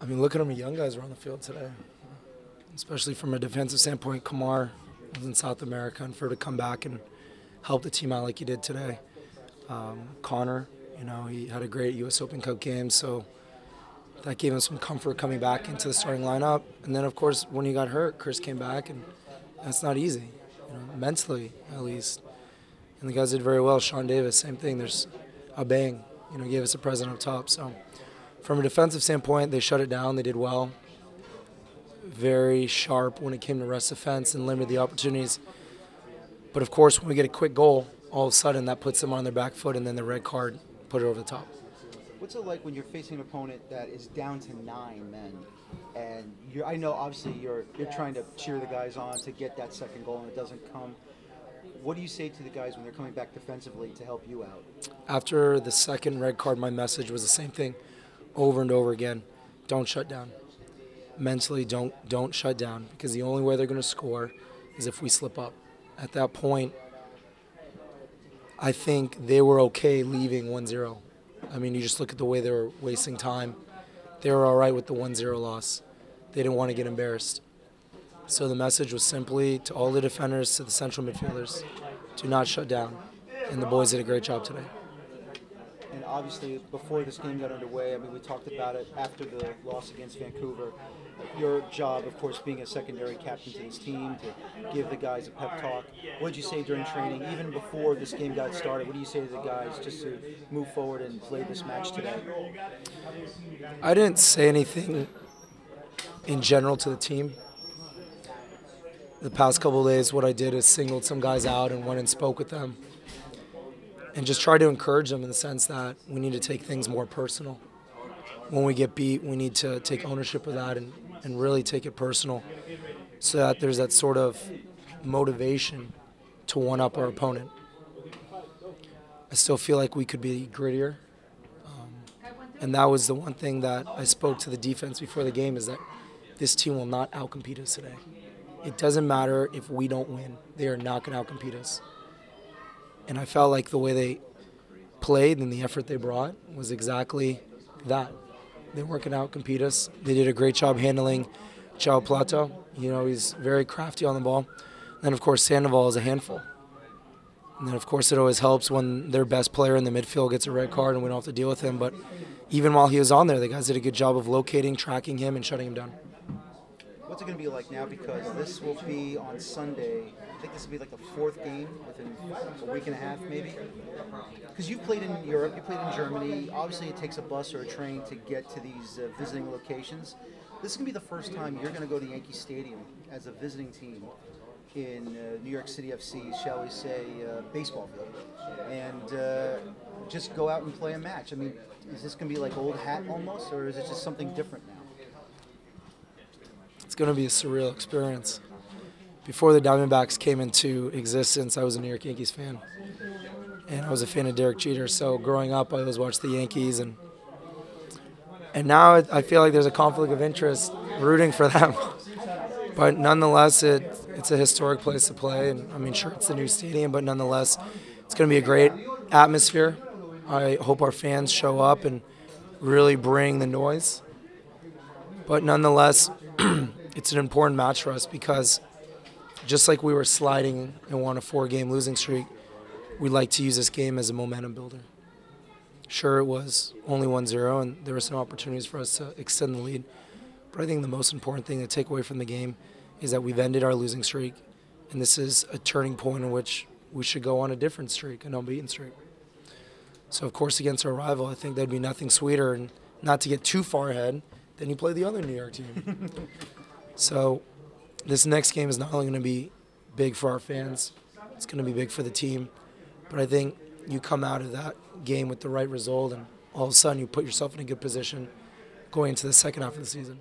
mean, look at how many young guys were on the field today, especially from a defensive standpoint. Kamar was in South America, and for her to come back and help the team out like he did today. Connor, he had a great U.S. Open Cup game, so that gave him some comfort coming back into the starting lineup. And then, of course, when he got hurt, Chris came back, and that's not easy, mentally at least. And the guys did very well. Sean Davis, same thing. There's a bang, gave us a present up top. So from a defensive standpoint, they shut it down. They did well. Very sharp when it came to rest defense and limited the opportunities. But, of course, when we get a quick goal, all of a sudden that puts them on their back foot, and then the red card put it over the top. What's it like when you're facing an opponent that is down to 9 men, and I know obviously you're trying to cheer the guys on to get that second goal, and it doesn't come. What do you say to the guys when they're coming back defensively to help you out? After the second red card, my message was the same thing over and over again. Don't shut down. Mentally, don't shut down, because the only way they're going to score is if we slip up. At that point, I think they were okay leaving 1-0. I mean, you just look at the way they were wasting time. They were all right with the 1-0 loss. They didn't want to get embarrassed. So the message was simply to all the defenders, to the central midfielders, do not shut down. And the boys did a great job today. And obviously, before this game got underway, I mean, we talked about it after the loss against Vancouver. Your job, of course, being a secondary captain to this team, to give the guys a pep talk. What did you say during training, even before this game got started? What do you say to the guys just to move forward and play this match today? I didn't say anything in general to the team. The past couple of days, what I did is singled some guys out and went and spoke with them, and just try to encourage them in the sense that we need to take things more personal. When we get beat, we need to take ownership of that and really take it personal, so that there's that sort of motivation to one-up our opponent. I still feel like we could be grittier, and that was the one thing that I spoke to the defense before the game, is that this team will not outcompete us today. It doesn't matter if we don't win. They are not going to outcompete us. And I felt like the way they played and the effort they brought was exactly that. They weren't going to outcompete us. They did a great job handling Chao Plato. He's very crafty on the ball. And then, of course, Sandoval is a handful. And then, of course, it always helps when their best player in the midfield gets a red card and we don't have to deal with him. But even while he was on there, the guys did a good job of locating, tracking him, and shutting him down. What's it going to be like now, because this will be on Sunday? I think this will be like the 4th game within a week and a half, maybe? Because you've played in Europe, you played in Germany. Obviously, it takes a bus or a train to get to these visiting locations. This is going to be the first time you're going to go to Yankee Stadium as a visiting team in New York City FC, shall we say, baseball field, and just go out and play a match. I mean, is this going to be like old hat almost, or is it just something different now? It's going to be a surreal experience. Before the Diamondbacks came into existence, I was a New York Yankees fan, and I was a fan of Derek Jeter. So growing up, I always watched the Yankees, and now I feel like there's a conflict of interest rooting for them. But nonetheless, it's a historic place to play, and I mean, sure, it's the new stadium, but nonetheless, it's going to be a great atmosphere. I hope our fans show up and really bring the noise. But nonetheless, it's an important match for us, because just like we were sliding and won a 4-game losing streak, we'd like to use this game as a momentum builder. Sure, it was only 1-0, and there were some opportunities for us to extend the lead. But I think the most important thing to take away from the game is that we've ended our losing streak, and this is a turning point in which we should go on a different streak, an unbeaten streak. So, of course, against our rival, I think there'd be nothing sweeter, and not to get too far ahead, than you play the other New York team. So this next game is not only going to be big for our fans, it's going to be big for the team. But I think you come out of that game with the right result, and all of a sudden you put yourself in a good position going into the second half of the season.